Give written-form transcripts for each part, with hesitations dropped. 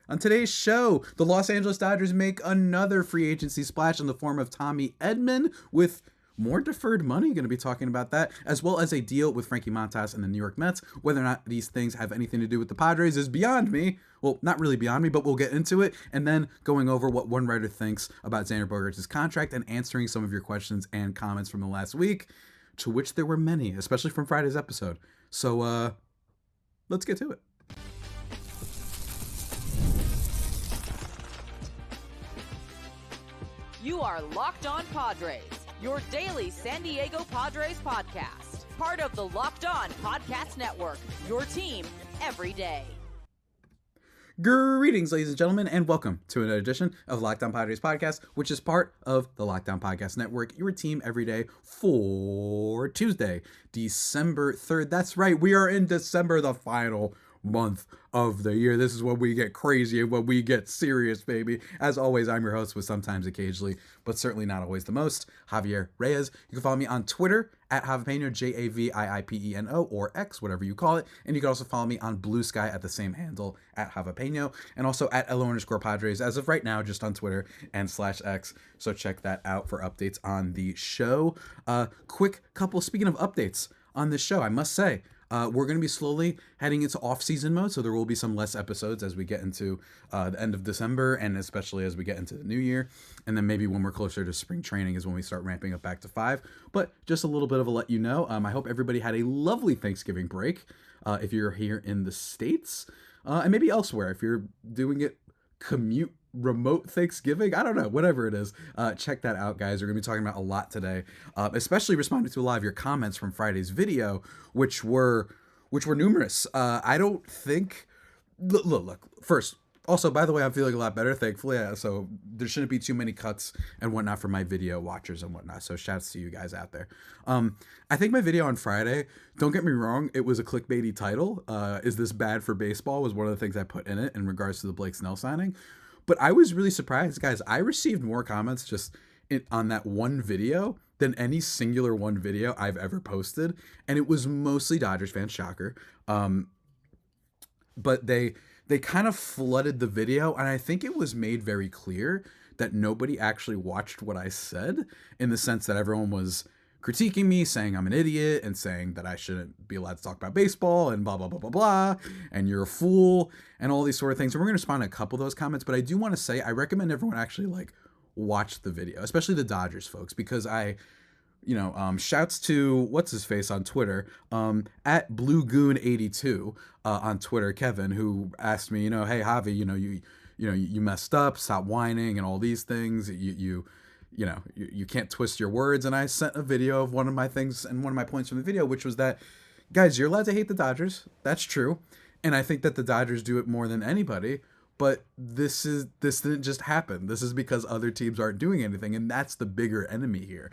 On today's show, the Los Angeles Dodgers make another free agency splash in the form of Tommy Edman with more deferred money. Going to be talking about that, as well as a deal with Frankie Montas and the New York Mets. Whether or not these things have anything to do with the Padres is beyond me. Well, not really beyond me, but we'll get into it. And then going over what one writer thinks about Xander Bogaerts' contract and answering some of your questions and comments from the last week, to which there were many, especially from Friday's episode. So, let's get to it. You are Locked On Padres, your daily San Diego Padres podcast. Part of the Locked On Podcast Network, your team every day. Greetings, ladies and gentlemen, and welcome to another edition of Locked On Padres podcast, which is part of the Locked On Podcast Network, your team every day for Tuesday, December 3rd. That's right, we are in December, the final month of the year. This is when we get crazy and when we get serious, baby. As always, I'm your host with sometimes, occasionally, but certainly not always the most, Javier Reyes. You can follow me on Twitter at Javipeno, Javiipeno, or X, whatever you call it. And you can also follow me on Blue Sky at the same handle, at Javipeno, and also at @LO_Padres as of right now, just on Twitter and /X. So check that out for updates on the show. Quick couple, speaking of updates on this show, I must say, we're going to be slowly heading into off-season mode, so there will be some less episodes as we get into the end of December, and especially as we get into the new year. And then maybe when we're closer to spring training is when we start ramping up back to 5. But just a little bit of a let you know, I hope everybody had a lovely Thanksgiving break if you're here in the States, and maybe elsewhere if you're doing it commute remote Thanksgiving. I don't know, whatever it is. Check that out, guys. We're gonna be talking about a lot today, especially responding to a lot of your comments from Friday's video, which were numerous. I don't think. Look. First, also, by the way, I'm feeling a lot better, thankfully. So there shouldn't be too many cuts and whatnot for my video watchers and whatnot. So shouts to you guys out there. I think my video on Friday, don't get me wrong, it was a clickbaity title. Is this bad for baseball? Was one of the things I put in it in regards to the Blake Snell signing. But I was really surprised, guys. I received more comments just on that one video than any singular one video I've ever posted. And it was mostly Dodgers fans, shocker. But they kind of flooded the video. And I think it was made very clear that nobody actually watched what I said, in the sense that everyone was critiquing me, saying I'm an idiot and saying that I shouldn't be allowed to talk about baseball and blah, blah, blah, blah, blah, and you're a fool and all these sort of things. And we're going to respond to a couple of those comments, but I do want to say I recommend everyone actually watch the video, especially the Dodgers folks, because shouts to what's his face on Twitter, at BlueGoon82 on Twitter, Kevin, who asked me, hey, Javi, you messed up, stop whining and all these things. You can't twist your words. And I sent a video of one of my things and one of my points from the video, which was that, guys, you're allowed to hate the Dodgers. That's true. And I think that the Dodgers do it more than anybody. But this didn't just happen. This is because other teams aren't doing anything. And that's the bigger enemy here.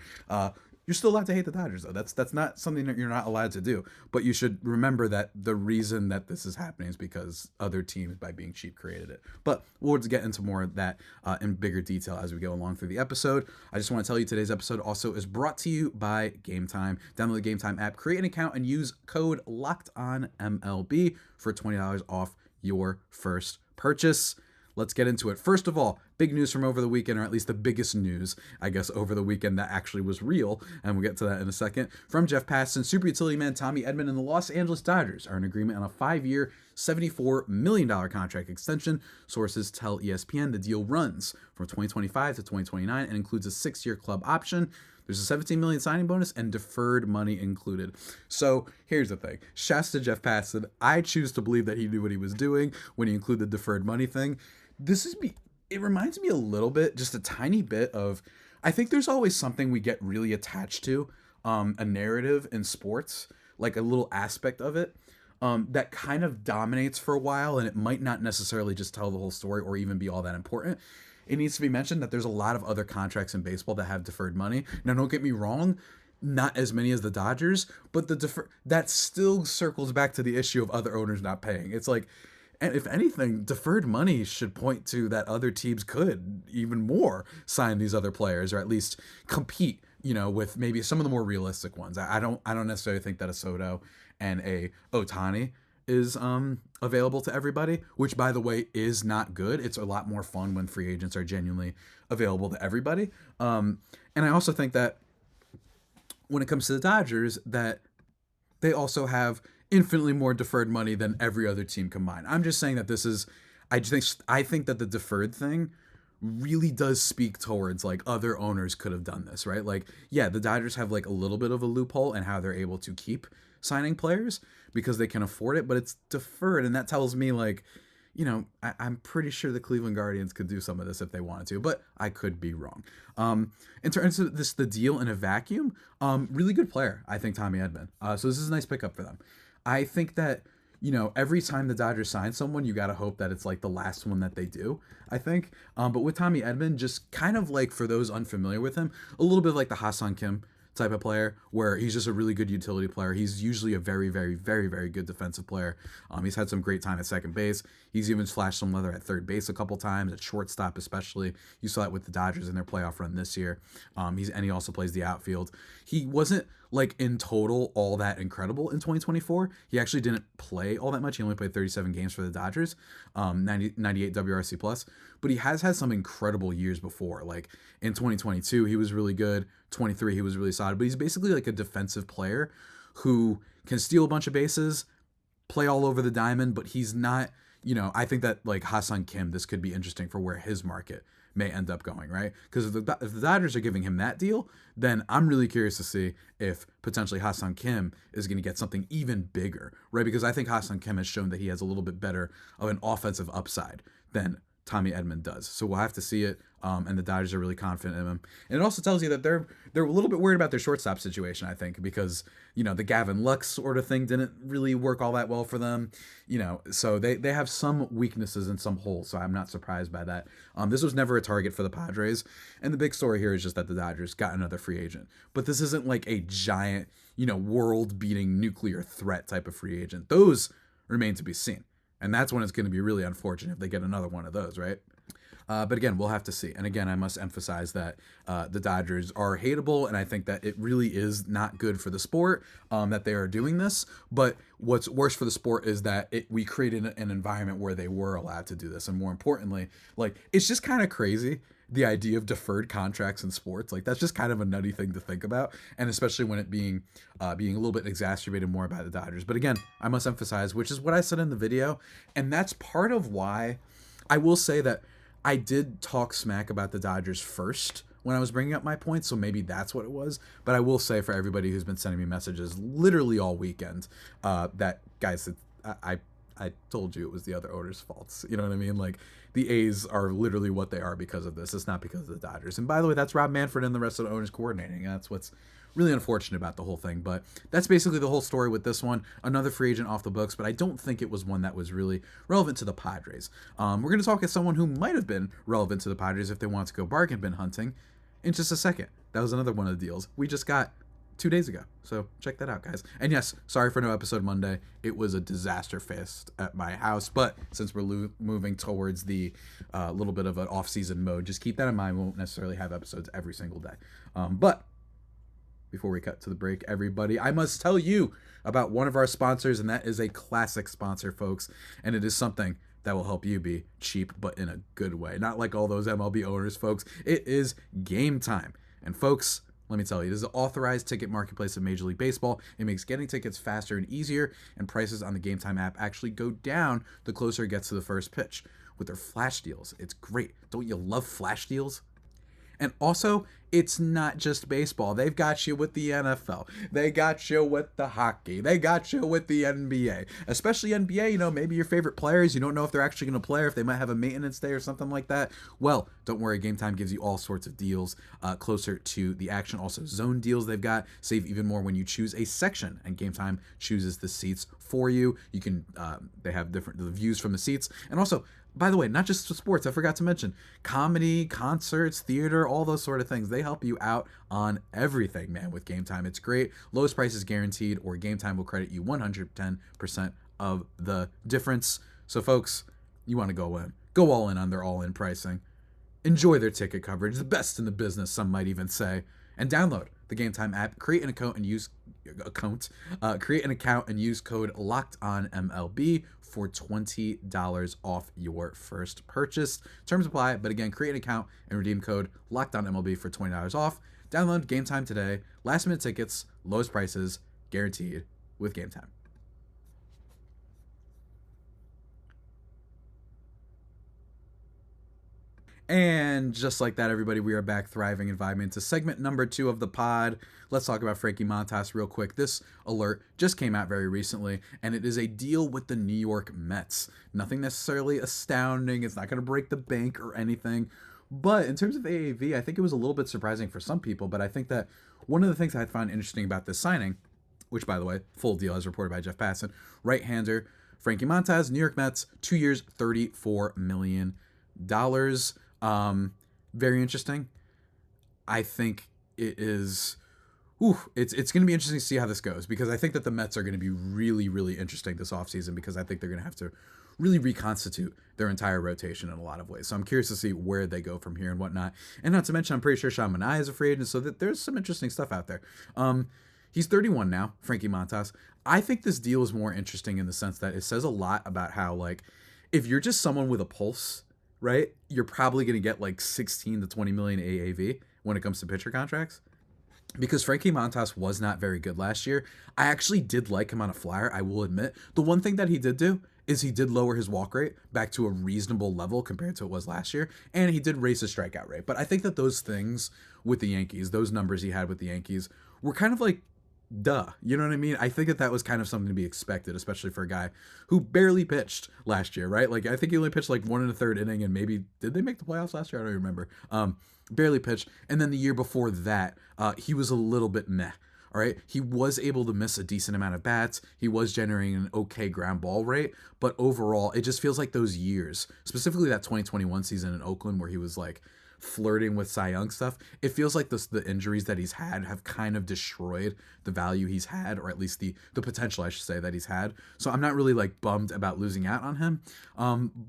You're still allowed to hate the Dodgers, though. That's not something that you're not allowed to do. But you should remember that the reason that this is happening is because other teams, by being cheap, created it. But we'll get into more of that in bigger detail as we go along through the episode. I just want to tell you today's episode also is brought to you by Game Time. Download the Game Time app, create an account, and use code LOCKEDONMLB for $20 off your first purchase. Let's get into it. First of all, big news from over the weekend, or at least the biggest news, I guess, over the weekend that actually was real, and we'll get to that in a second. From Jeff Passan, super utility man Tommy Edman and the Los Angeles Dodgers are in agreement on a 5-year, $74 million contract extension. Sources tell ESPN the deal runs from 2025 to 2029 and includes a 6-year club option. There's a $17 million signing bonus and deferred money included. So here's the thing. Shouts to Jeff Passan. I choose to believe that he knew what he was doing when he included the deferred money thing. It reminds me a little bit, just a tiny bit of, I think there's always something we get really attached to, a narrative in sports, like a little aspect of it, that kind of dominates for a while, and it might not necessarily just tell the whole story or even be all that important. It needs to be mentioned that there's a lot of other contracts in baseball that have deferred money. Now, don't get me wrong, not as many as the Dodgers, but that still circles back to the issue of other owners not paying. It's like, and if anything, deferred money should point to that other teams could even more sign these other players, or at least compete, with maybe some of the more realistic ones. I don't necessarily think that a Soto and a Ohtani is available to everybody, which, by the way, is not good. It's a lot more fun when free agents are genuinely available to everybody. And I also think that when it comes to the Dodgers, that they also have infinitely more deferred money than every other team combined. I'm just saying that this is, I think that the deferred thing really does speak towards like other owners could have done this, right? Like, yeah, the Dodgers have like a little bit of a loophole in how they're able to keep signing players because they can afford it, but it's deferred. And that tells me like, I'm pretty sure the Cleveland Guardians could do some of this if they wanted to, but I could be wrong. In terms of the deal in a vacuum, really good player, I think, Tommy Edman. So this is a nice pickup for them. I think that, every time the Dodgers sign someone, you got to hope that it's like the last one that they do, I think. But with Tommy Edman, just kind of like, for those unfamiliar with him, a little bit like the Ha-Seong Kim type of player, where he's just a really good utility player. He's usually a very, very, very, very good defensive player. He's had some great time at second base. He's even flashed some leather at third base a couple times, at shortstop especially. You saw that with the Dodgers in their playoff run this year. He also plays the outfield. He wasn't like in total all that incredible in 2024. He actually didn't play all that much. He only played 37 games for the Dodgers, 98 WRC plus, but he has had some incredible years before. Like in 2022, he was really good. 23, he was really solid, but he's basically like a defensive player who can steal a bunch of bases, play all over the diamond, but he's not, I think that like Ha-Seong Kim, this could be interesting for where his market may end up going, right? Because if the Dodgers are giving him that deal, then I'm really curious to see if potentially Ha-Seong Kim is going to get something even bigger, right? Because I think Ha-Seong Kim has shown that he has a little bit better of an offensive upside than Tommy Edman does. So we'll have to see it. And the Dodgers are really confident in him. And it also tells you that they're a little bit worried about their shortstop situation, I think, because, the Gavin Lux sort of thing didn't really work all that well for them, so they have some weaknesses and some holes. So I'm not surprised by that. This was never a target for the Padres. And the big story here is just that the Dodgers got another free agent. But this isn't like a giant, world-beating nuclear threat type of free agent. Those remain to be seen. And that's when it's going to be really unfortunate if they get another one of those, right? But again, we'll have to see. And again, I must emphasize that the Dodgers are hateable, and I think that it really is not good for the sport that they are doing this. But what's worse for the sport is that we created an environment where they were allowed to do this. And more importantly, like, it's just kind of crazy, the idea of deferred contracts in sports. Like, that's just kind of a nutty thing to think about, and especially when it being a little bit exacerbated more by the Dodgers. But again, I must emphasize, which is what I said in the video, and that's part of why I will say that I did talk smack about the Dodgers first when I was bringing up my points, so maybe that's what it was. But I will say, for everybody who's been sending me messages literally all weekend, that, guys, I told you it was the other owners' faults. You know what I mean? Like, the A's are literally what they are because of this. It's not because of the Dodgers. And by the way, that's Rob Manfred and the rest of the owners coordinating. That's what's really unfortunate about the whole thing. But that's basically the whole story with this one. Another free agent off the books, but I don't think it was one that was really relevant to the Padres. We're going to talk to someone who might have been relevant to the Padres if they want to go bargain bin hunting in just a second. That was another one of the deals we just got 2 days ago. So check that out, guys. And yes, sorry for no episode Monday. It was a disaster fest at my house. But since we're moving towards the little bit of an off-season mode, just keep that in mind. We won't necessarily have episodes every single day. But before we cut to the break, everybody, I must tell you about one of our sponsors, and that is a classic sponsor, folks. And it is something that will help you be cheap, but in a good way. Not like all those MLB owners, folks. It is Game Time. And folks, let me tell you, it is an authorized ticket marketplace of Major League Baseball. It makes getting tickets faster and easier, and prices on the Game Time app actually go down the closer it gets to the first pitch. With their flash deals, it's great. Don't you love flash deals? And also, it's not just baseball. They've got you with the NFL. They got you with the hockey. They got you with the NBA. Especially NBA, maybe your favorite players, you don't know if they're actually going to play or if they might have a maintenance day or something like that. Well, don't worry. Game Time gives you all sorts of deals closer to the action. Also, zone deals they've got. Save even more when you choose a section, and Game Time chooses the seats for you. You can, they have the views from the seats. And also, by the way, not just sports, I forgot to mention comedy, concerts, theater, all those sort of things. They help you out on everything, man, with Game Time. It's great. Lowest price is guaranteed, or Game Time will credit you 110% of the difference. So, folks, you want to go all in on their all-in pricing. Enjoy their ticket coverage, the best in the business, some might even say. And download the Game Time app, create an account, and use create an account and use code LOCKEDONMLB for $20 off your first purchase. Terms apply, but again, create an account and redeem code LOCKEDONMLB for $20 off. Download Game Time today. Last minute tickets, lowest prices, guaranteed with Game Time. And just like that, everybody, we are back thriving and vibing into segment number 2 of the pod. Let's talk about Frankie Montas real quick. This alert just came out very recently, and it is a deal with the New York Mets. Nothing necessarily astounding. It's not going to break the bank or anything. But in terms of AAV, I think it was a little bit surprising for some people, but I think that one of the things I found interesting about this signing, which, by the way, full deal as reported by Jeff Passan, right-hander Frankie Montas, New York Mets, 2 years, $34 million. Very interesting. I think it is. It's going to be interesting to see how this goes, because I think that the Mets are going to be really, really interesting this offseason, because I think they're going to have to really reconstitute their entire rotation in a lot of ways. So I'm curious to see where they go from here and whatnot. And not to mention, I'm pretty sure Sean Manaea is a free agent, so that there's some interesting stuff out there. He's 31 now, Frankie Montas. I think this deal is more interesting in the sense that it says a lot about how, like, if you're just someone with a pulse, right, you're probably going to get like 16 to 20 million AAV when it comes to pitcher contracts. Because Frankie Montas was not very good last year. I actually did like him on a flyer, I will admit. The one thing that he did do is he did lower his walk rate back to a reasonable level compared to what it was last year, and he did raise his strikeout rate. But I think that those things with the Yankees, those numbers he had with the Yankees, were kind of like, duh, you know what I mean? I think that was kind of something to be expected, especially for a guy who barely pitched last year, right? Like, I think he only pitched like 1 1/3 inning, and maybe, did they make the playoffs last year? I don't even remember. Barely pitched. And then the year before that, he was a little bit meh. All right. He was able to miss a decent amount of bats. He was generating an okay ground ball rate, but overall, it just feels like those years, specifically that 2021 season in Oakland, where he was like flirting with Cy Young stuff, it feels like the injuries that he's had have kind of destroyed the value he's had, or at least the potential, I should say, that he's had. So I'm not really like bummed about losing out on him,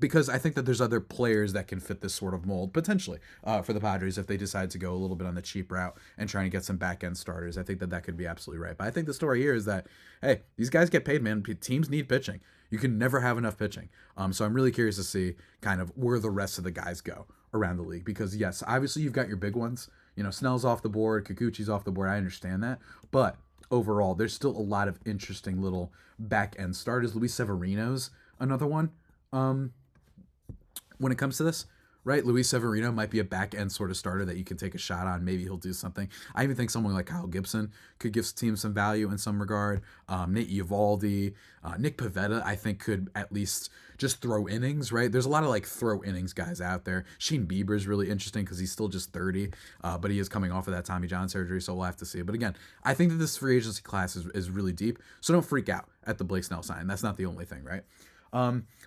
because I think that there's other players that can fit this sort of mold potentially for the Padres if they decide to go a little bit on the cheap route and trying to get some back end starters. I think that could be absolutely right. But I think the story here is that, hey, these guys get paid, man. Teams need pitching. You can never have enough pitching. So I'm really curious to see kind of where the rest of the guys go around the league, because yes, obviously you've got your big ones. You know, Snell's off the board, Kikuchi's off the board. I understand that, but overall, there's still a lot of interesting little back end starters. Luis Severino's another one. When it comes to this, right? Luis Severino might be a back end sort of starter that you can take a shot on. Maybe he'll do something. I even think someone like Kyle Gibson could give teams some value in some regard. Nate Eovaldi, Nick Pivetta, I think could at least just throw innings, right? There's a lot of like throw innings guys out there. Shane Bieber is really interesting because he's still just 30, but he is coming off of that Tommy John surgery, so we'll have to see. But again, I think that this free agency class is really deep, so don't freak out at the Blake Snell sign. That's not the only thing, right?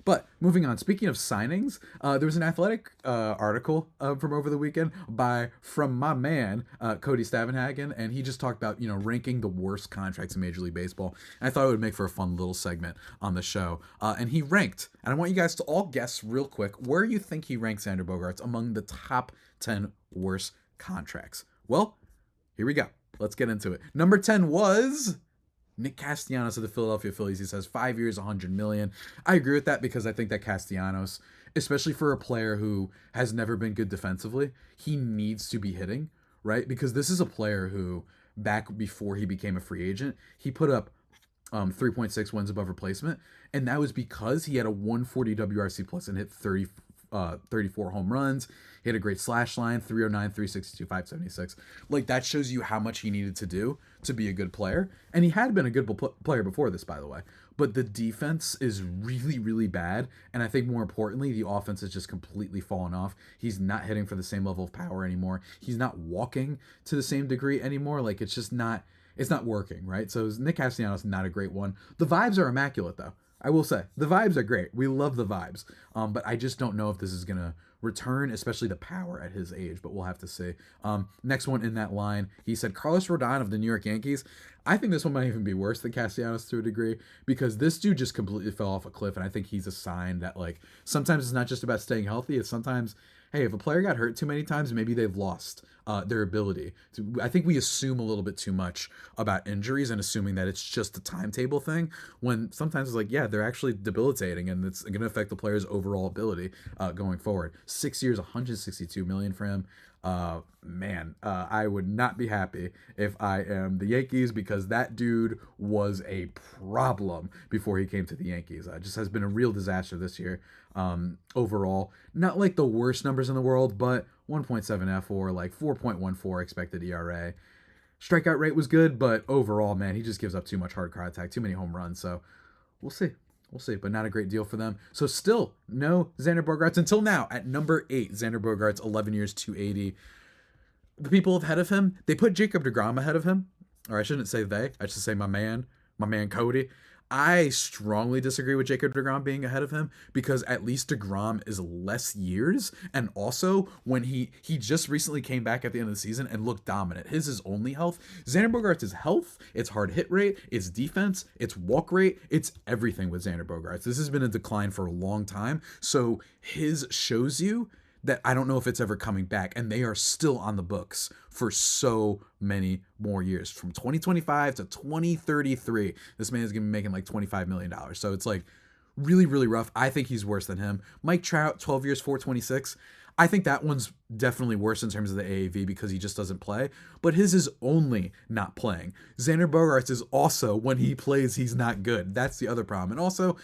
But moving on, speaking of signings, there was an Athletic article from over the weekend from my man, Cody Stavenhagen, and he just talked about, ranking the worst contracts in Major League Baseball. And I thought it would make for a fun little segment on the show. And he ranked, and I want you guys to all guess real quick where you think he ranks Xander Bogaerts among the top 10 worst contracts. Well, here we go. Let's get into it. Number 10 was Nick Castellanos of the Philadelphia Phillies. He says 5 years, $100 million. I agree with that because I think that Castellanos, especially for a player who has never been good defensively, he needs to be hitting, right? Because this is a player who, back before he became a free agent, he put up 3.6 wins above replacement, and that was because he had a 140 WRC plus and hit 34 home runs. He had a great slash line, 309, 362, 576. Like, that shows you how much he needed to do to be a good player. And he had been a good player before this, by the way. But the defense is really, really bad. And I think more importantly, the offense has just completely fallen off. He's not hitting for the same level of power anymore. He's not walking to the same degree anymore. Like, it's just not, it's not working, right? So Nick Castellanos is not a great one. The vibes are immaculate, though. I will say, the vibes are great. We love the vibes. But I just don't know if this is going to return, especially the power at his age, but we'll have to see. Next one in that line, he said Carlos Rodon of the New York Yankees. I think this one might even be worse than Castellanos to a degree, because this dude just completely fell off a cliff, and I think he's a sign that, like, sometimes it's not just about staying healthy, it's sometimes hey, if a player got hurt too many times, maybe they've lost their ability. I think we assume a little bit too much about injuries and assuming that it's just a timetable thing, when sometimes it's like, yeah, they're actually debilitating and it's going to affect the player's overall ability going forward. 6 years, 162 million for him. I would not be happy if I am the Yankees, because that dude was a problem before he came to the Yankees. Just has been a real disaster this year. Overall, not like the worst numbers in the world, but 1.7 F or like 4.14 expected ERA. Strikeout rate was good, but overall, man, he just gives up too much hard contact, too many home runs. So we'll see. We'll see, but not a great deal for them. So still no Xander Bogaerts until now at number 8. Xander Bogaerts, 11 years, 280. The people ahead of him, they put Jacob deGrom ahead of him. Or I shouldn't say they. I should say my man Cody. I strongly disagree with Jacob deGrom being ahead of him, because at least deGrom is less years, and also when he just recently came back at the end of the season and looked dominant. His is only health. Xander Bogaerts is health, it's hard hit rate, it's defense, it's walk rate, it's everything with Xander Bogaerts. This has been a decline for a long time, so his shows you that I don't know if it's ever coming back, and they are still on the books for so many more years. From 2025 to 2033, this man is going to be making like $25 million. So it's like really, really rough. I think he's worse than him. Mike Trout, 12 years, 426. I think that one's definitely worse in terms of the AAV because he just doesn't play, but his is only not playing. Xander Bogaerts is also, when he plays, he's not good. That's the other problem. And also,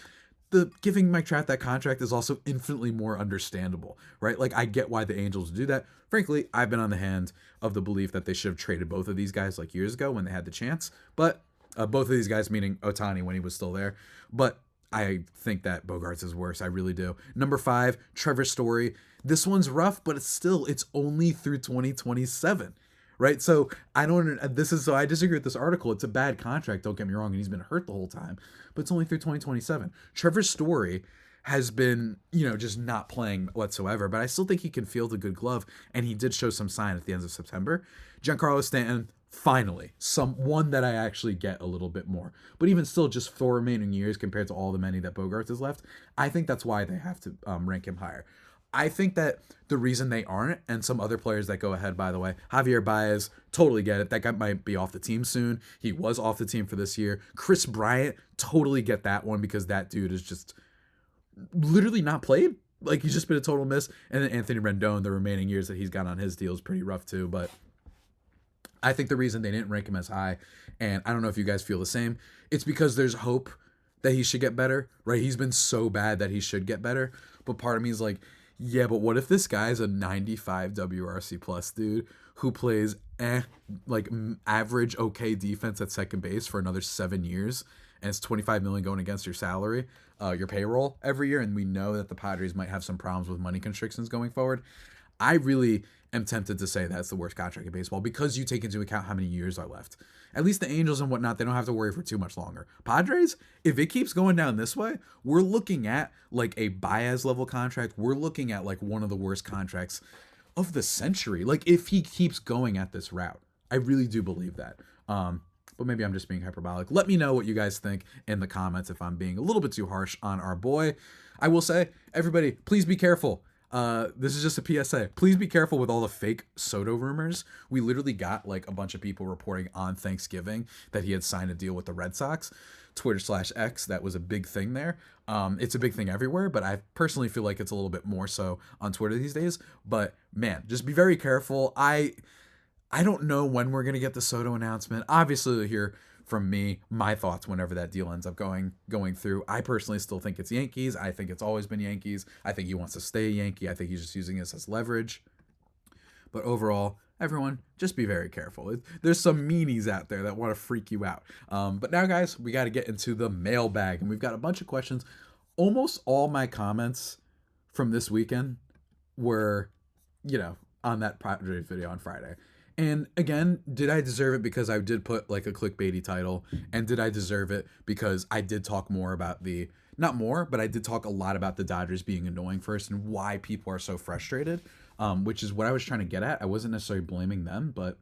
the giving Mike Trout that contract is also infinitely more understandable, right? Like, I get why the Angels do that. Frankly, I've been on the hand of the belief that they should have traded both of these guys like years ago when they had the chance. But both of these guys, meaning Ohtani when he was still there. But I think that Bogaerts is worse. I really do. Number 5, Trevor Story. This one's rough, but it's only through 2027. Right. So I disagree with this article. It's a bad contract. Don't get me wrong. And he's been hurt the whole time, but it's only through 2027. Trevor Story has been, just not playing whatsoever, but I still think he can field a good glove. And he did show some sign at the end of September. Giancarlo Stanton, finally, one that I actually get a little bit more, but even still, just 4 remaining years compared to all the many that Bogaerts has left. I think that's why they have to rank him higher. I think that the reason they aren't, and some other players that go ahead, by the way, Javier Baez, totally get it. That guy might be off the team soon. He was off the team for this year. Chris Bryant, totally get that one, because that dude is just literally not played. Like, he's just been a total miss. And then Anthony Rendon, the remaining years that he's got on his deal is pretty rough too. But I think the reason they didn't rank him as high, and I don't know if you guys feel the same, it's because there's hope that he should get better, right? He's been so bad that he should get better. But part of me is like, yeah, but what if this guy's a 95 WRC plus dude who plays average okay defense at second base for another 7 years, and it's $25 million going against your salary, your payroll every year, and we know that the Padres might have some problems with money constrictions going forward. I really am tempted to say that's the worst contract in baseball, because you take into account how many years are left. At least the Angels and whatnot, they don't have to worry for too much longer. Padres, if it keeps going down this way, we're looking at like a Baez level contract. We're looking at like one of the worst contracts of the century. Like, if he keeps going at this route, I really do believe that. But maybe I'm just being hyperbolic. Let me know what you guys think in the comments if I'm being a little bit too harsh on our boy. I will say, everybody, please be careful. This is just a PSA. Please be careful with all the fake Soto rumors. We literally got like a bunch of people reporting on Thanksgiving that he had signed a deal with the Red Sox. Twitter/X, that was a big thing there. It's a big thing everywhere, but I personally feel like it's a little bit more so on Twitter these days. But man, just be very careful. I don't know when we're gonna get the Soto announcement. Obviously, you'll hear from me my thoughts whenever that deal ends up going through. I personally still think it's Yankees. I think it's always been Yankees. I think he wants to stay a Yankee. I think he's just using this as leverage. But overall, everyone, just be very careful. There's some meanies out there that want to freak you out. But now, guys, we got to get into the mailbag, and we've got a bunch of questions. Almost all my comments from this weekend were, on that Padres video on Friday. And again, did I deserve it because I did put like a clickbaity title? And did I deserve it because I did talk more about not more, but I did talk a lot about the Dodgers being annoying first and why people are so frustrated, which is what I was trying to get at. I wasn't necessarily blaming them, but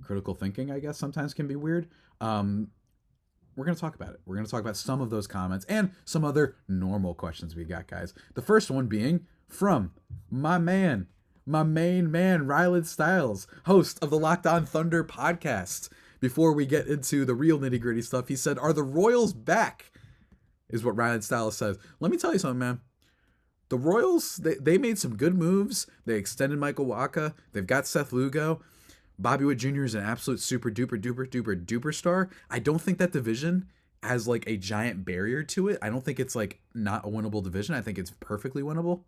critical thinking, I guess, sometimes can be weird. We're going to talk about it. We're going to talk about some of those comments and some other normal questions we got, guys. The first one being from my man, my main man, Rylan Stiles, host of the Locked On Thunder podcast. Before we get into the real nitty gritty stuff, he said, "Are the Royals back?" Is what Rylan Stiles says. Let me tell you something, man. The Royals, they made some good moves. They extended Michael Wacha. They've got Seth Lugo. Bobby Witt Jr. is an absolute super duper duper duper duper star. I don't think that division has like a giant barrier to it. I don't think it's like not a winnable division. I think it's perfectly winnable.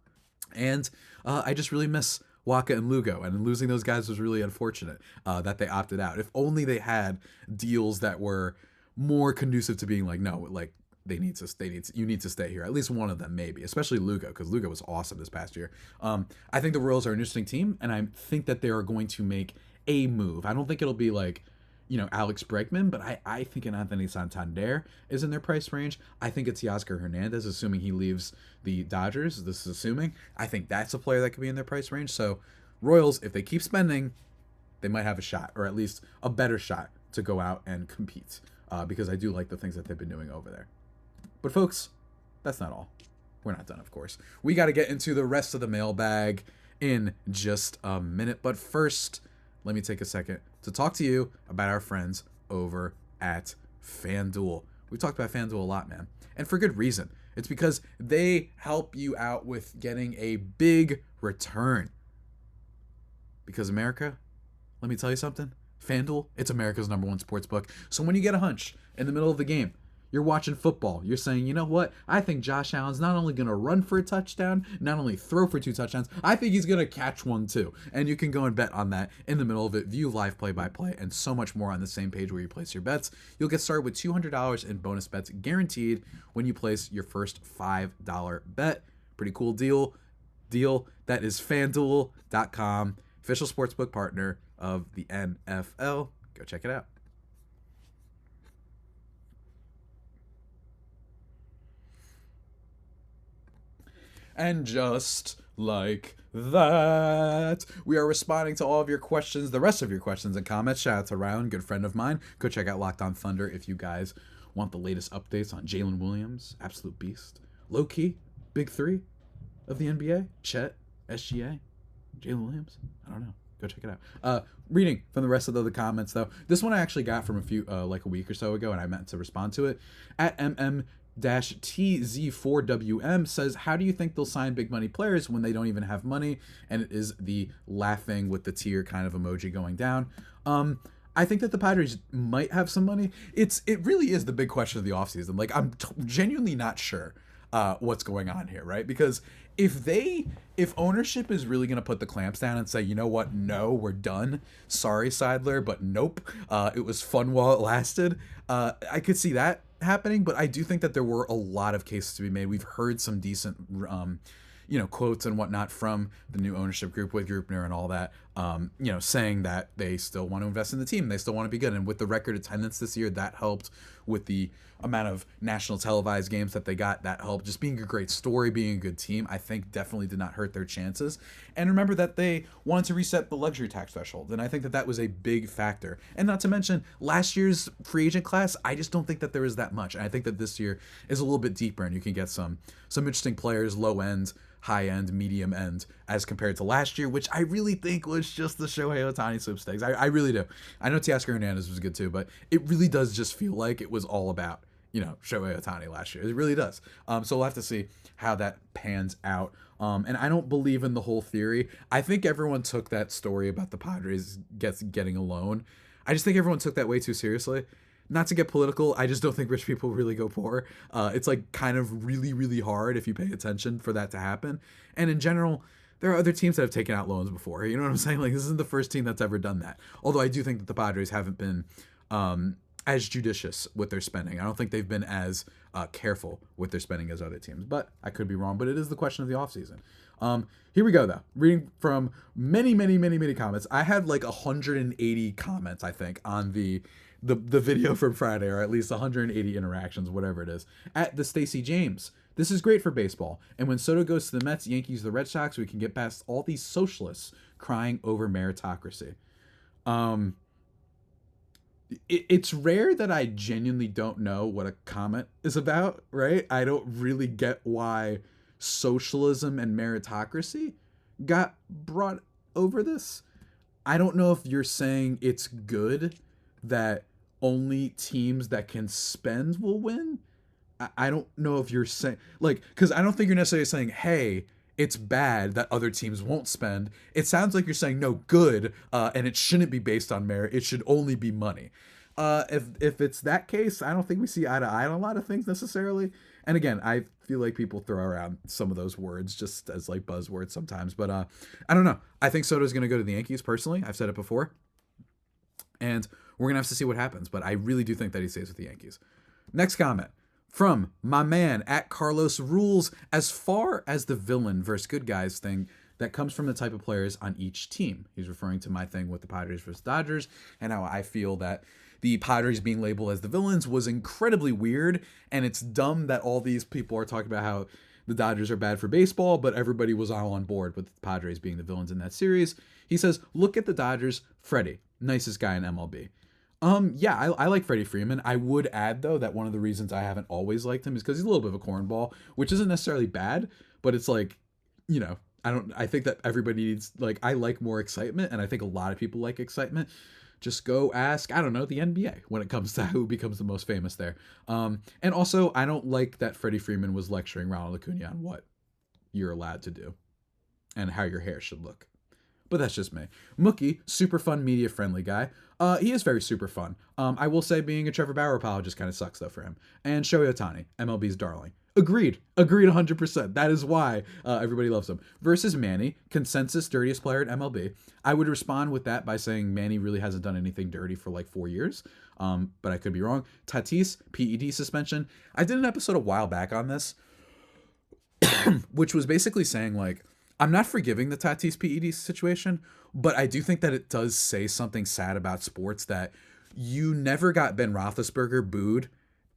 And I just really miss Wacha and Lugo, and losing those guys was really unfortunate that they opted out. If only they had deals that were more conducive to being like, no, like you need to stay here. At least one of them, maybe, especially Lugo, because Lugo was awesome this past year. I think the Royals are an interesting team, and I think that they are going to make a move. I don't think it'll be like, Alex Bregman, but I think an Anthony Santander is in their price range. I think it's Teoscar Hernandez, assuming he leaves the Dodgers. This is assuming. I think that's a player that could be in their price range. So Royals, if they keep spending, they might have a shot, or at least a better shot to go out and compete, because I do like the things that they've been doing over there. But folks, that's not all. We're not done, of course. We got to get into the rest of the mailbag in just a minute. But first, let me take a second to talk to you about our friends over at FanDuel. We talked about FanDuel a lot, man. And for good reason. It's because they help you out with getting a big return. Because America, let me tell you something. FanDuel, it's America's #1 sports book. So when you get a hunch in the middle of the game, you're watching football, you're saying, you know what? I think Josh Allen's not only going to run for a touchdown, not only throw for 2 touchdowns, I think he's going to catch one too. And you can go and bet on that in the middle of it, view live play-by-play, and so much more on the same page where you place your bets. You'll get started with $200 in bonus bets guaranteed when you place your first $5 bet. Pretty cool deal. That is FanDuel.com, official sportsbook partner of the NFL. Go check it out. And just like that, we are responding to all of your questions, the rest of your questions and comments. Shout out to Rylan, good friend of mine. Go check out Locked On Thunder if you guys want the latest updates on Jalen Williams, absolute beast. Low key, big 3 of the NBA. Chet, SGA, Jalen Williams. I don't know. Go check it out. Reading from the rest of the comments, though. This one I actually got from like a week or so ago, and I meant to respond to it. At TZ4WM says, how do you think they'll sign big money players when they don't even have money? And it is the laughing with the tear kind of emoji going down. I think that the Padres might have some money. It really is the big question of the offseason. Like, I'm genuinely not sure what's going on here, right? Because if ownership is really going to put the clamps down and say, you know what, no, we're done. Sorry, Seidler, but nope. It was fun while it lasted. I could see that happening, but I do think that there were a lot of cases to be made. We've heard some decent quotes and whatnot from the new ownership group with Grupner and all that, saying that they still want to invest in the team. They still want to be good. And with the record attendance this year, that helped. With the amount of national televised games that they got, that helped. Just being a great story, being a good team, I think definitely did not hurt their chances. And remember that they wanted to reset the luxury tax threshold. And I think that that was a big factor. And not to mention last year's free agent class, I just don't think that there is that much. And I think that this year is a little bit deeper and you can get some interesting players, low end, high end, medium end, as compared to last year, which I really think was just the Shohei Ohtani sweepstakes. I really do. I know Teoscar Hernandez was good too, but it really does just feel like it was all about, Shohei Ohtani last year. It really does. So we'll have to see how that pans out. And I don't believe in the whole theory. I think everyone took that story about the Padres getting a loan. I just think everyone took that way too seriously. Not to get political, I just don't think rich people really go poor. It's like kind of really, really hard if you pay attention for that to happen. And in general, there are other teams that have taken out loans before. You know what I'm saying? Like, this isn't the first team that's ever done that. Although I do think that the Padres haven't been as judicious with their spending. I don't think they've been as careful with their spending as other teams. But I could be wrong. But it is the question of the offseason. Here we go, though. Reading from many, many, many, many comments. I had like 180 comments, I think, on the video from Friday, or at least 180 interactions, whatever it is. At the Stacey James, this is great for baseball. And when Soto goes to the Mets, Yankees, the Red Sox, we can get past all these socialists crying over meritocracy. It's rare that I genuinely don't know what a comment is about, right? I don't really get why socialism and meritocracy got brought over this. I don't know if you're saying it's good that only teams that can spend will win. I don't know if you're saying, like, because I don't think you're necessarily saying, hey, it's bad that other teams won't spend. It sounds like you're saying, no, good, and it shouldn't be based on merit. It should only be money. If it's that case, I don't think we see eye to eye on a lot of things necessarily. And again, I feel like people throw around some of those words just as like buzzwords sometimes. But I don't know. I think Soto's going to go to the Yankees personally. I've said it before. And we're going to have to see what happens. But I really do think that he stays with the Yankees. Next comment from my man at Carlos Rules. As far as the villain versus good guys thing, that comes from the type of players on each team. He's referring to my thing with the Padres versus Dodgers and how I feel that the Padres being labeled as the villains was incredibly weird, and it's dumb that all these people are talking about how the Dodgers are bad for baseball, but everybody was all on board with the Padres being the villains in that series. He says, look at the Dodgers, Freddie, nicest guy in MLB. Yeah, I like Freddie Freeman. I would add, though, that one of the reasons I haven't always liked him is because he's a little bit of a cornball, which isn't necessarily bad, but it's like, you know, I think that everybody needs, like, I like more excitement, and I think a lot of people like excitement. Just go ask, I don't know, the NBA when it comes to who becomes the most famous there. And also, I don't like that Freddie Freeman was lecturing Ronald Acuna on what you're allowed to do and how your hair should look. But that's just me. Mookie, super fun, media-friendly guy. He is very super fun. I will say being a Trevor Bauer apologist kind of sucks, though, for him. And Shohei Ohtani, MLB's darling. Agreed 100%. That is why everybody loves him. Versus Manny, consensus dirtiest player at MLB. I would respond with that by saying Manny really hasn't done anything dirty for like 4 years, but I could be wrong. Tatis, PED suspension. I did an episode a while back on this, which was basically saying like, I'm not forgiving the Tatis PED situation, but I do think that it does say something sad about sports that you never got Ben Roethlisberger booed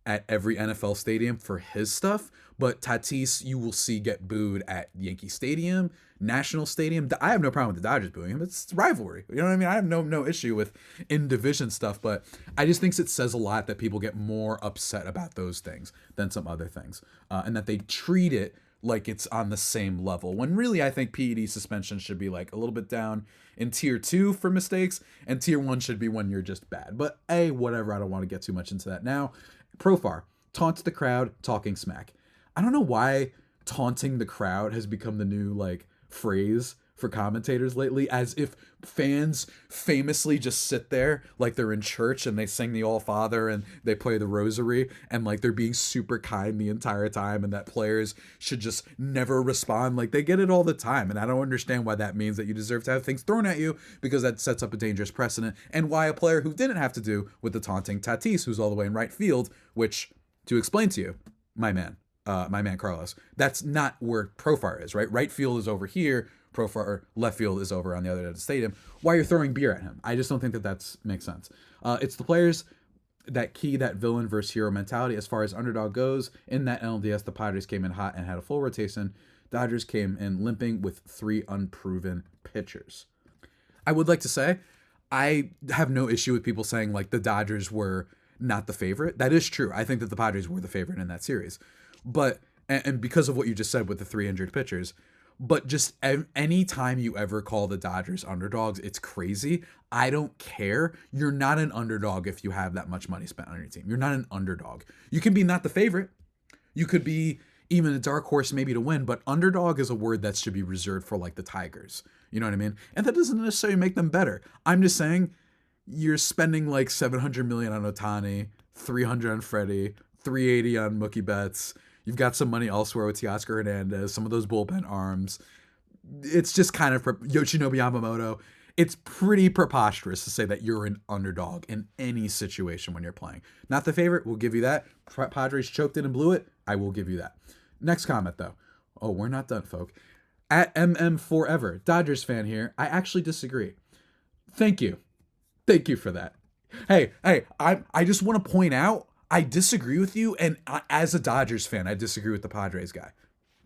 at every NFL stadium for his stuff, but Tatis you will see get booed at Yankee Stadium, National Stadium. I have no problem with the Dodgers booing him. It's rivalry. You know what I mean? I have no issue with in-division stuff, but I just think it says a lot that people get more upset about those things than some other things, and that they treat it like it's on the same level, when really I think PED suspension should be like a little bit down in tier 2 for mistakes, and tier 1 should be when you're just bad. But whatever, I don't want to get too much into that now. Profar taunts the crowd talking smack. I don't know why taunting the crowd has become the new like phrase for commentators lately, as if fans famously just sit there like they're in church and they sing the All Father and they play the Rosary and like they're being super kind the entire time, and that players should just never respond. Like they get it all the time, and I don't understand why that means that you deserve to have things thrown at you, because that sets up a dangerous precedent, and why a player who didn't have to do with the taunting, Tatis, who's all the way in right field, which, to explain to you, my man Carlos, that's not where Profar is, right? Right field is over here, Profar left field is over on the other end of the stadium. Why you're throwing beer at him? I just don't think that makes sense. It's the players that key that villain versus hero mentality. As far as underdog goes, in that NLDS, the Padres came in hot and had a full rotation. Dodgers came in limping with 3 unproven pitchers. I would like to say I have no issue with people saying like the Dodgers were not the favorite. That is true. I think that the Padres were the favorite in that series. But, and because of what you just said with the 3 injured pitchers, but just any time you ever call the Dodgers underdogs, it's crazy. I don't care. You're not an underdog if you have that much money spent on your team. You're not an underdog. You can be not the favorite. You could be even a dark horse maybe to win, but underdog is a word that should be reserved for like the Tigers. You know what I mean? And that doesn't necessarily make them better. I'm just saying you're spending like $700 million on Ohtani, $300 on Freddie, $380 on Mookie Betts. You've got some money elsewhere with Teoscar Hernandez, some of those bullpen arms. It's just kind of Yoshinobu Yamamoto. It's pretty preposterous to say that you're an underdog in any situation when you're playing. Not the favorite, we'll give you that. Padres choked it and blew it, I will give you that. Next comment, though. Oh, we're not done, folk. At MM Forever, Dodgers fan here. I actually disagree. Thank you. Thank you for that. Hey, I just want to point out, I disagree with you, and as a Dodgers fan, I disagree with the Padres guy.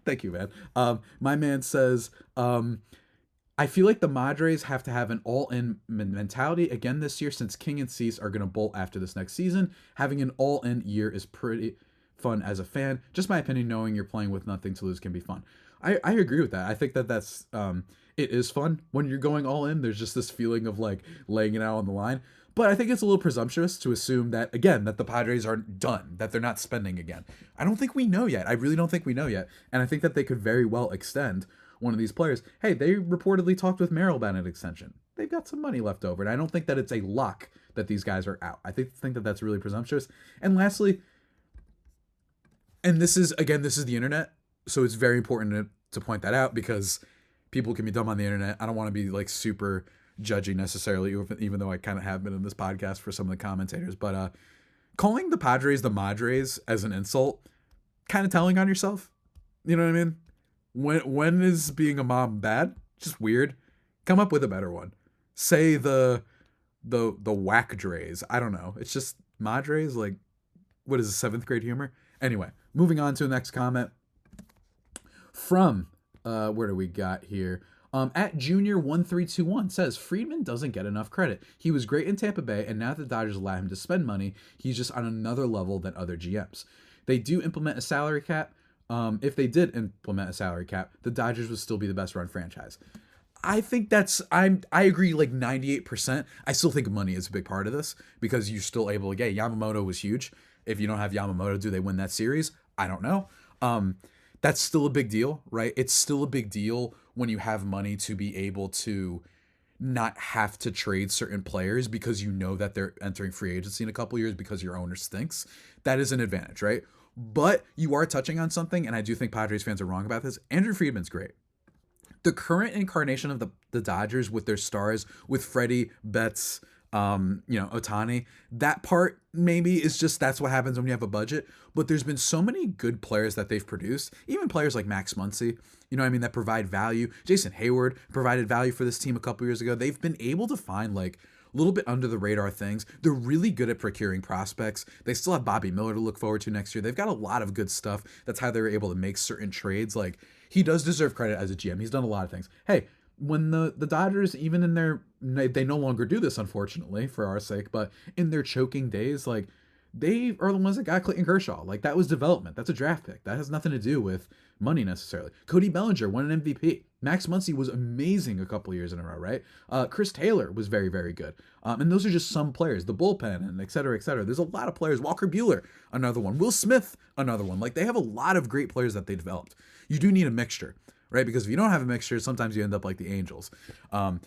Thank you, man. My man says, I feel like the Padres have to have an all-in mentality again this year, since King and Cease are going to bolt after this next season. Having an all-in year is pretty fun as a fan. Just my opinion, knowing you're playing with nothing to lose can be fun. I agree with that. I think that that's it is fun when you're going all in. There's just this feeling of like laying it out on the line. But I think it's a little presumptuous to assume that, again, that the Padres aren't done, that they're not spending again. I don't think we know yet. I really don't think we know yet. And I think that they could very well extend one of these players. Hey, they reportedly talked with Merrill about an extension. They've got some money left over. And I don't think that it's a lock that these guys are out. I think that that's really presumptuous. And lastly, and this is the internet. So it's very important to point that out because people can be dumb on the internet. I don't want to be like super judgy necessarily, even though I kind of have been in this podcast for some of the commentators. But calling the Padres the Madres as an insult, kind of telling on yourself. You know what I mean? When is being a mom bad? Just weird. Come up with a better one. Say the whack Drays. I don't know. It's just Madres. Like, what is it, 7th grade humor? Anyway, moving on to the next comment from where do we got here? At Junior1321 says Friedman doesn't get enough credit. He was great in Tampa Bay, and now that the Dodgers allow him to spend money, he's just on another level than other GMs. They do implement a salary cap. If they did implement a salary cap, the Dodgers would still be the best run franchise. I think I agree like 98%. I still think money is a big part of this because you're still able to get Yamamoto was huge. If you don't have Yamamoto, do they win that series? I don't know. That's still a big deal, right? It's still a big deal when you have money to be able to not have to trade certain players because you know that they're entering free agency in a couple years because your owner stinks. That is an advantage, right? But you are touching on something, and I do think Padres fans are wrong about this. Andrew Friedman's great. The current incarnation of the Dodgers with their stars, with Freddie, Betts, Ohtani, that part maybe is just that's what happens when you have a budget. But there's been so many good players that they've produced, even players like Max Muncy, that provide value. Jason Hayward provided value for this team a couple years ago. They've been able to find like a little bit under the radar things. They're really good at procuring prospects. They still have Bobby Miller to look forward to next year. They've got a lot of good stuff. That's how they were able to make certain trades. Like, he does deserve credit as a GM. He's done a lot of things. Hey, when the Dodgers, even in they no longer do this, unfortunately, for our sake, but in their choking days, like, they are the ones that got Clayton Kershaw. Like, that was development. That's a draft pick. That has nothing to do with money necessarily. Cody Bellinger won an MVP. Max Muncy was amazing a couple years in a row, right? Chris Taylor was very, very good. And those are just some players. The bullpen and et cetera, et cetera. There's a lot of players. Walker Buehler, another one. Will Smith, another one. Like, they have a lot of great players that they developed. You do need a mixture, right? Because if you don't have a mixture, sometimes you end up like the Angels.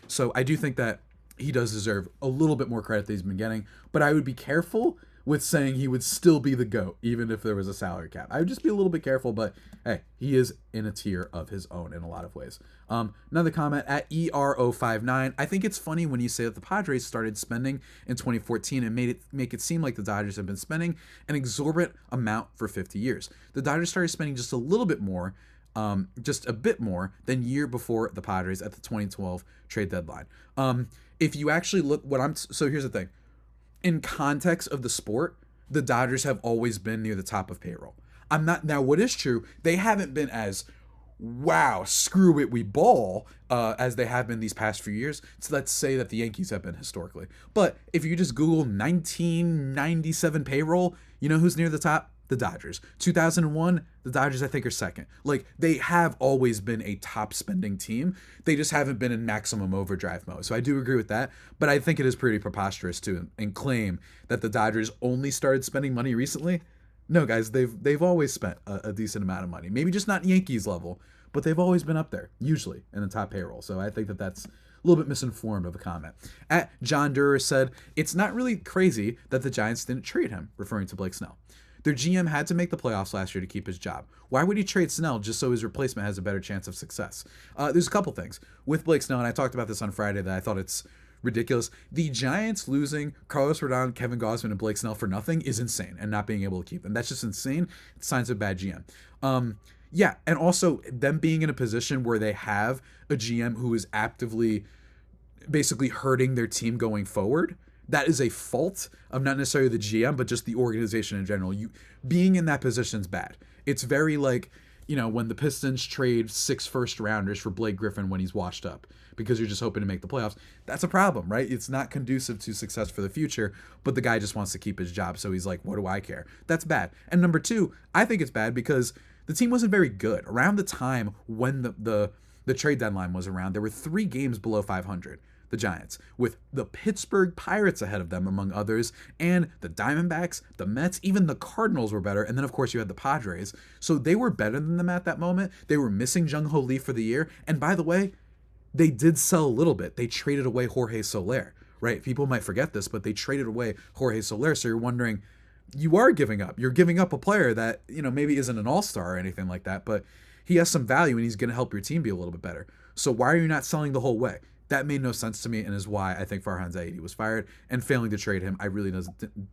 So I do think that he does deserve a little bit more credit that he's been getting, but I would be careful with saying he would still be the GOAT, even if there was a salary cap. I would just be a little bit careful, but hey, he is in a tier of his own in a lot of ways. Another comment at ERO59. I think it's funny when you say that the Padres started spending in 2014 and make it seem like the Dodgers have been spending an exorbitant amount for 50 years. The Dodgers started spending just a little bit more, just a bit more than year before the Padres at the 2012 trade deadline. If you actually look so here's the thing. In context of the sport, the Dodgers have always been near the top of payroll. Now what is true, they haven't been as, wow, screw it, we ball, as they have been these past few years. So let's say that the Yankees have been historically. But if you just Google 1997 payroll, you know who's near the top? The Dodgers. 2001, the Dodgers, I think, are second. Like, they have always been a top spending team. They just haven't been in maximum overdrive mode. So I do agree with that. But I think it is pretty preposterous to and claim that the Dodgers only started spending money recently. No, guys, they've always spent a decent amount of money. Maybe just not Yankees level, but they've always been up there, usually in the top payroll. So I think that that's a little bit misinformed of a comment. At John Durer said, it's not really crazy that the Giants didn't trade him, referring to Blake Snell. Their GM had to make the playoffs last year to keep his job. Why would he trade Snell just so his replacement has a better chance of success? There's a couple things. With Blake Snell, and I talked about this on Friday, that I thought it's ridiculous. The Giants losing Carlos Rodon, Kevin Gausman, and Blake Snell for nothing is insane, and not being able to keep them. That's just insane. It's signs of bad GM. Yeah, and also them being in a position where they have a GM who is actively basically hurting their team going forward. That is a fault of not necessarily the GM, but just the organization in general. You being in that position is bad. It's very like, when the Pistons trade 6 first-rounders for Blake Griffin when he's washed up because you're just hoping to make the playoffs. That's a problem, right? It's not conducive to success for the future, but the guy just wants to keep his job, so he's like, what do I care? That's bad. And number 2, I think it's bad because the team wasn't very good. Around the time when the trade deadline was around, there were 3 games below 500, the Giants, with the Pittsburgh Pirates ahead of them, among others, and the Diamondbacks, the Mets, even the Cardinals were better, and then, of course, you had the Padres. So they were better than them at that moment. They were missing Jung Ho Lee for the year, and by the way, they did sell a little bit. They traded away Jorge Soler, right? People might forget this, but they traded away Jorge Soler, so you're wondering, you are giving up. You're giving up a player that, maybe isn't an all-star or anything like that, but he has some value and he's going to help your team be a little bit better. So why are you not selling the whole way? That made no sense to me and is why I think Farhan Zaidi was fired, and failing to trade him, I really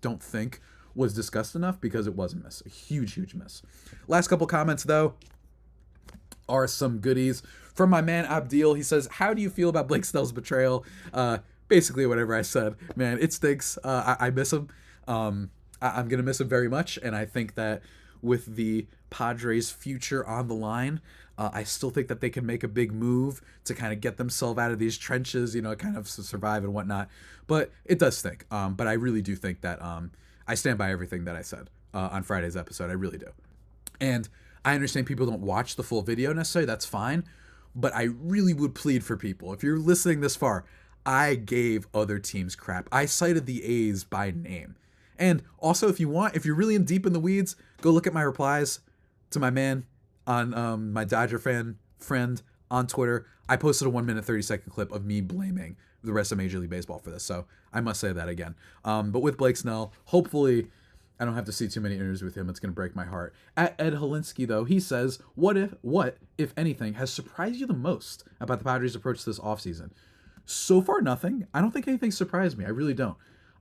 don't think was discussed enough, because it was a miss. A huge, huge miss. Last couple comments, though, are some goodies from my man Abdil. He says, how do you feel about Blake Snell's betrayal? Basically whatever I said. Man, it stinks. I miss him. I'm going to miss him very much, and I think that with the Padres' future on the line, I still think that they can make a big move to kind of get themselves out of these trenches, kind of survive and whatnot. But it does stink. But I really do think that I stand by everything that I said on Friday's episode. I really do. And I understand people don't watch the full video necessarily. That's fine. But I really would plead for people. If you're listening this far, I gave other teams crap. I cited the A's by name. And also, if you're really in deep in the weeds, go look at my replies to my man on my Dodger fan friend on Twitter. I posted a 1 minute 30-second clip of me blaming the rest of Major League Baseball for this. So I must say that again. But with Blake Snell, hopefully I don't have to see too many interviews with him. It's going to break my heart. At Ed Holinsky, though, he says, what, if anything, has surprised you the most about the Padres' approach this offseason? So far, nothing. I don't think anything surprised me. I really don't.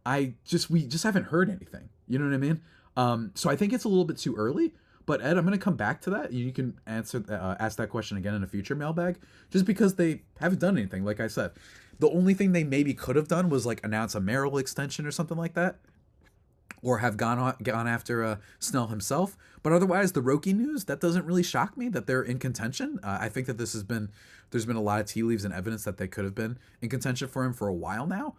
We just haven't heard anything. You know what I mean? So I think it's a little bit too early. But Ed, I'm going to come back to that. You can ask that question again in a future mailbag, just because they haven't done anything. Like I said, the only thing they maybe could have done was like announce a Merrill extension or something like that, or have gone after Snell himself. But otherwise, the Roki news, that doesn't really shock me that they're in contention. I think that there's been a lot of tea leaves and evidence that they could have been in contention for him for a while now.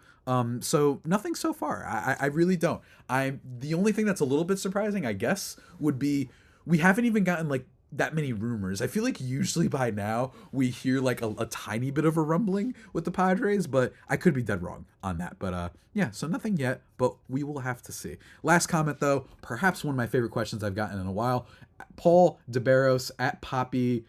So nothing so far. I really don't. The only thing that's a little bit surprising, I guess, would be we haven't even gotten like that many rumors. I feel like usually by now we hear like a tiny bit of a rumbling with the Padres, but I could be dead wrong on that. But yeah, so nothing yet, but we will have to see. Last comment though, perhaps one of my favorite questions I've gotten in a while. Paul DeBarros at Popey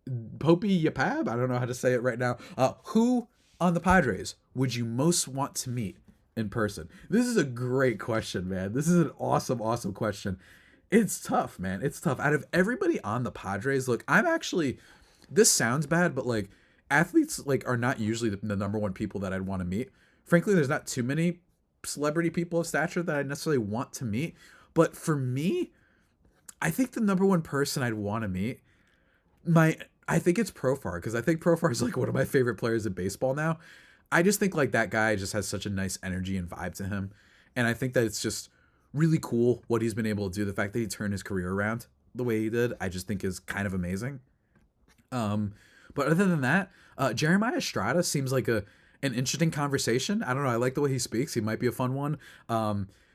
Yapab, I don't know how to say it right now. Who on the Padres would you most want to meet in person? This is a great question, man. This is an awesome, awesome question. It's tough, man. It's tough. Out of everybody on the Padres, look, this sounds bad, but like athletes like are not usually the number one people that I'd want to meet. Frankly, there's not too many celebrity people of stature that I necessarily want to meet. But for me, I think the number one person I'd want to meet, I think it's Profar, because I think Profar is like one of my favorite players in baseball now. I just think like that guy just has such a nice energy and vibe to him. And I think that it's just really cool what he's been able to do. The fact that he turned his career around the way he did, I just think is kind of amazing. But other than that, Jeremiah Estrada seems like an interesting conversation. I don't know. I like the way he speaks. He might be a fun one.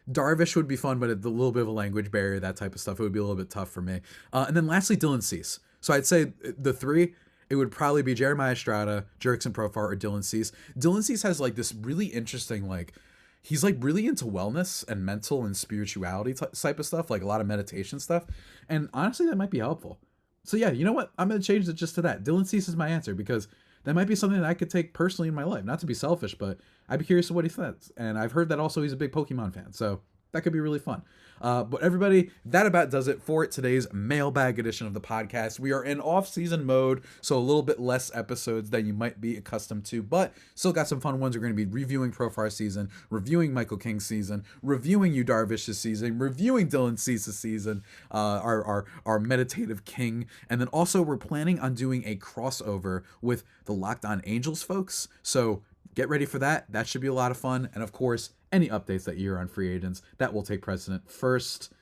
Darvish would be fun, but a little bit of a language barrier, that type of stuff, it would be a little bit tough for me. And then lastly, Dylan Cease. So I'd say the three, it would probably be Jeremiah Estrada, Jurickson Profar, or Dylan Cease. Dylan Cease has like this really interesting, like, he's like really into wellness and mental and spirituality type of stuff, like a lot of meditation stuff. And honestly, that might be helpful. So yeah, you know what? I'm going to change it just to that. Dylan Cease is my answer, because that might be something that I could take personally in my life. Not to be selfish, but I'd be curious to what he thinks. And I've heard that also he's a big Pokemon fan, so that could be really fun. But everybody, that about does it for today's mailbag edition of the podcast. We are in off-season mode, so a little bit less episodes than you might be accustomed to, but still got some fun ones. We're going to be reviewing Profar's season, reviewing Michael King's season, reviewing Yu Darvish's season, reviewing Dylan Cease's season, our meditative king, and then also we're planning on doing a crossover with the Locked On Angels folks. So get ready for that. That should be a lot of fun. And of course, any updates that you hear on free agents, that will take precedent first.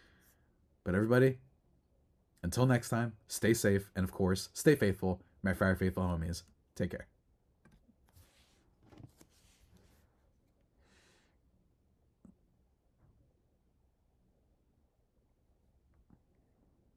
But everybody, until next time, stay safe. And of course, stay faithful. My Fire Faithful homies. Take care.